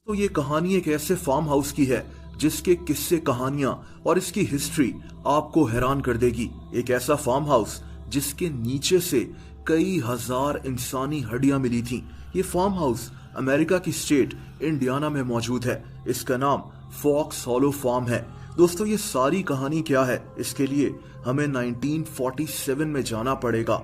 तो ये कहानी एक ऐसे फार्म हाउस की है जिसके किस्से, कहानियां और इसकी हिस्ट्री आपको हैरान कर देगी। एक ऐसा फार्म हाउस जिसके नीचे से कई हजार इंसानी हड्डियां मिली थीं। ये फार्म हाउस अमेरिका की स्टेट इंडियाना में मौजूद है। इसका नाम फॉक्स हॉलो फार्म है। दोस्तों, ये सारी कहानी क्या है, इसके लिए हमें 1947 में जाना पड़ेगा।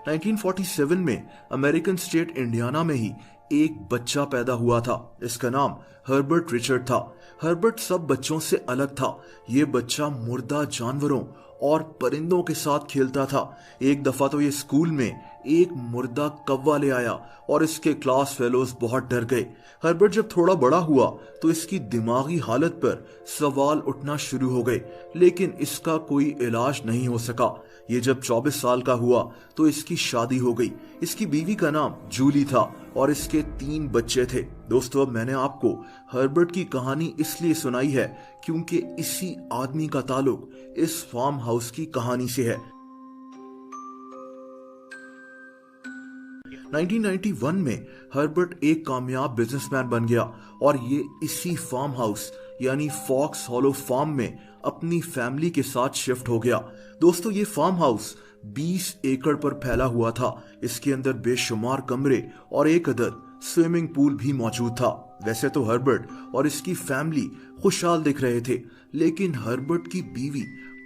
1947 में अमेरिकन स्टेट इंडियाना में ही एक बच्चा पैदा हुआ था। इसका नाम हर्बर्ट रिचर्ड था। हर्बर्ट सब बच्चों से अलग था। ये बच्चा मुर्दा जानवरों और परिंदों के साथ खेलता था। एक दफा तो ये स्कूल में एक मुर्दा कौवा ले आया और इसके क्लास फेलोज बहुत डर गए। हर्बर्ट जब थोड़ा बड़ा हुआ तो इसकी दिमागी हालत पर सवाल उठना शुरू हो गए, लेकिन इसका कोई इलाज नहीं हो सका। ये जब 24 साल का हुआ तो इसकी शादी हो गई। इसकी बीवी का नाम जूली था और इसके 3 बच्चे थे। दोस्तों, अब मैंने आपको हर्बर्ट की कहानी इसलिए सुनाई है क्योंकि इसी आदमी का ताल्लुक इस फार्म हाउस की कहानी से है। 1991 में हर्बर्ट एक कामयाब बिजनेसमैन बन गया और ये इसी फार्म हाउस यानी फॉक्स हॉलो फार्म में अपनी फैमिली के साथ शिफ्ट हो गया। दोस्तों, ये फार्म हाउस 20 एकड़ पर फैला हुआ था। इसके अंदर बेशुमार कमरे और एक अदद स्विमिंग पूल भी मौजूद था। वैसे तो हर्बर्ट और इसकी फैमिली खुशहाल दिख रहे थे, लेकिन हर्बर्ट की बीवी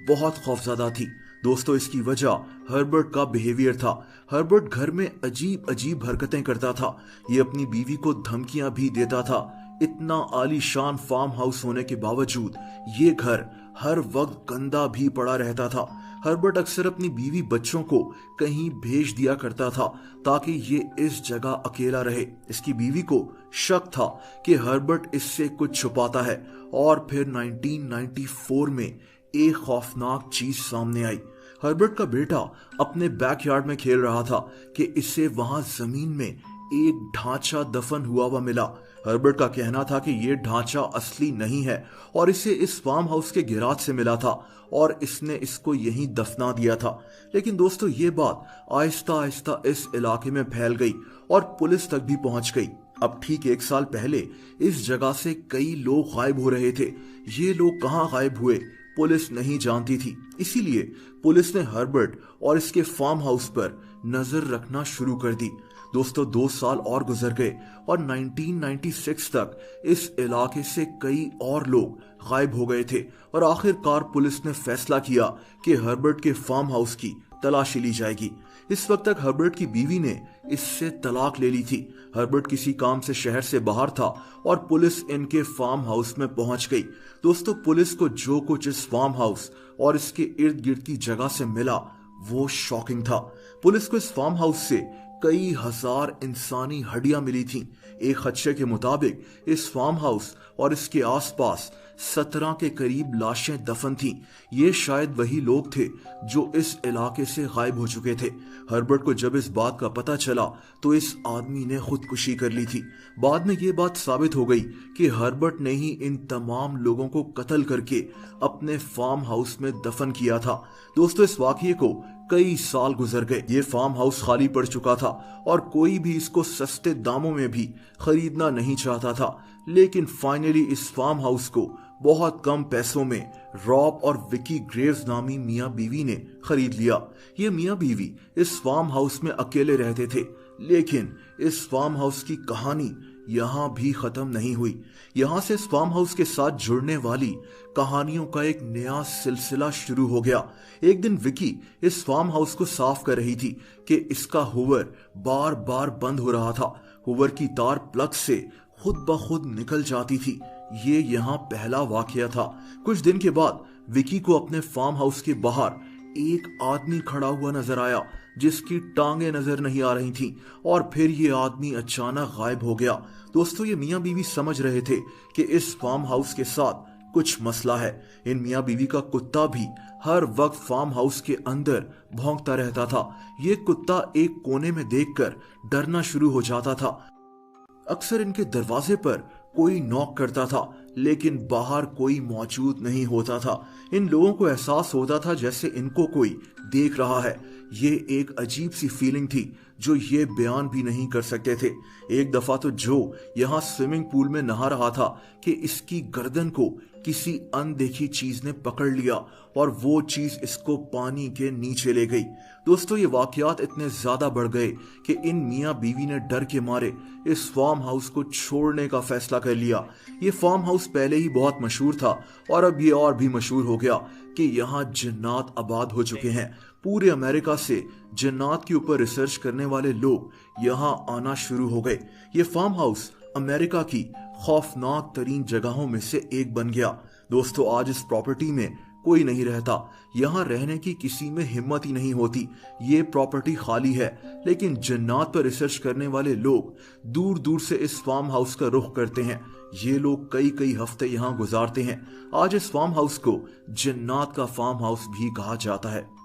बहुत खौफजदा थी। दोस्तों, इसकी वजह हर्बर्ट का बिहेवियर था। हर्बर्ट घर में अजीब अजीब हरकतें करता था। ये अपनी बीवी को धमकियां भी देता था। इतना आलीशान फार्म हाउस होने के बावजूद ये घर हर वक्त गंदा भी पड़ा रहता था। हर्बर्ट अक्सर अपनी बीवी बच्चों को कहीं भेज दिया करता था ताकि ये इस जगह अकेला रहे। इसकी बीवी को शक था कि हर्बर्ट इससे कुछ छुपाता है और फिर 1994 में एक खौफनाक चीज सामने आई। हर्बर्ट का बेटा अपने बैकयार्ड में खेल रहा था कि इसे वहां जमीन में एक ढांचा दफन हुआ मिला। हर्बर्ट का कहना था कि यह ढांचा असली नहीं है और इसे इस फार्म हाउस के गिराज से मिला था और इसने इसको यहीं दफना दिया था। लेकिन दोस्तों, ये बात आहिस्ता आहिस्ता इस इलाके में फैल गई और पुलिस तक भी पहुंच गई। अब ठीक 1 साल पहले इस जगह से कई लोग गायब हो रहे थे। ये लोग कहां गायब हुए पुलिस नहीं जानती थी। इसीलिए पुलिस ने हर्बर्ट और इसके फार्म हाउस पर नजर रखना शुरू कर दी। दोस्तों, 2 साल और गुजर गए और 1996 तक इस इलाके से कई और लोग गायब हो गए थे और आखिरकार पुलिस ने फैसला किया कि हर्बर्ट के फार्म हाउस की तलाशी ली जाएगी। इस वक्त तक हर्बर्ट की बीवी ने इससे तलाक ले ली थी। हर्बर्ट किसी काम से शहर से बाहर था और पुलिस इनके फार्म हाउस में पहुंच गई। दोस्तों, पुलिस को जो कुछ इस फार्म हाउस और इसके इर्द गिर्द की जगह से मिला वो शॉकिंग था। पुलिस को इस फार्म हाउस से कई हजार इंसानी हड्डियां मिली थीं। एक खदशे के मुताबिक इस फार्म हाउस और इसके आसपास 17 के करीब लाशें दफन थीं। ये शायद वही लोग थे जो इस इलाके से गायब हो चुके थे। हर्बर्ट को जब इस बात का पता चला तो इस आदमी ने खुदकुशी कर ली थी। बाद में ये बात साबित हो गई कि हर्बर्ट ने ही इन तमाम लोगों को कत्ल करके अपने फार्म हाउस में दफन किया था। दोस्तों, इस वाकये को कई साल गुजर गए। ये फार्म हाउस खाली पड़ चुका था और कोई भी इसको सस्ते दामों में भी खरीदना नहीं चाहता था। लेकिन फाइनली इस फार्म हाउस को बहुत कम पैसों में रॉब और विकी ग्रेव्स नामी मियां बीवी ने खरीद लिया। ये मियां बीवी इस फार्म हाउस में अकेले रहते थे, लेकिन इस फार्म हाउस की कहानी यहां भी खत्म नहीं हुई। यहां से इस फार्म हाउस के साथ जुड़ने वाली कहानियों का एक नया सिलसिला शुरू हो गया। एक दिन विकी इस फार्म हाउस को साफ कर रही थी कि इसका हूवर बार बार बंद हो रहा था। हूवर की तार प्लग से खुद ब खुद निकल जाती थी। ये यहाँ पहला वाकया था। कुछ दिन के बाद विकी को अपने फार्म हाउस के बाहर एक आदमी खड़ा हुआ नजर आया जिसकी टांगे नजर नहीं आ रही थीं और फिर ये आदमी अचानक गायब हो गया। दोस्तों, ये मियां बीवी समझ रहे थे कि इस फार्म हाउस के साथ कुछ मसला है। इन मियां बीवी का कुत्ता भी हर वक्त फार्म हाउस के अंदर भौंकता रहता था। ये कुत्ता एक कोने में देखकर डरना शुरू हो जाता था। अक्सर इनके दरवाजे पर कोई नॉक करता था, लेकिन बाहर कोई मौजूद नहीं होता था। इन लोगों को एहसास होता था जैसे इनको कोई देख रहा है। ये एक अजीब सी फीलिंग थी जो ये बयान भी नहीं कर सकते थे। एक दफा तो जो यहाँ स्विमिंग पूल में नहा रहा था कि इसकी गर्दन को किसी अनदेखी चीज ने पकड़ लिया और वो चीज इसको पानी के नीचे ले गई। दोस्तों, ये वाकयात इतने ज्यादा बढ़ गए कि इन मियाँ बीवी ने डर के मारे इस फार्म हाउस को छोड़ने का फैसला कर लिया। ये फार्म हाउस पहले ही बहुत मशहूर था और अब ये और भी मशहूर हो गया कि यहाँ जिन्नात आबाद हो चुके हैं। पूरे अमेरिका से जिन्नात के ऊपर रिसर्च करने वाले लोग यहाँ आना शुरू हो गए। ये फार्म हाउस अमेरिका की खौफनाक तरीन जगहों में से एक बन गया। दोस्तों, आज इस प्रॉपर्टी में कोई नहीं रहता। यहाँ रहने की किसी में हिम्मत ही नहीं होती। ये प्रॉपर्टी खाली है, लेकिन जिन्नात पर रिसर्च करने वाले लोग दूर दूर से इस फार्म हाउस का रुख करते हैं। ये लोग कई कई हफ्ते यहाँ गुजारते हैं। आज इस फार्म हाउस को जिन्नात का फार्म हाउस भी कहा जाता है।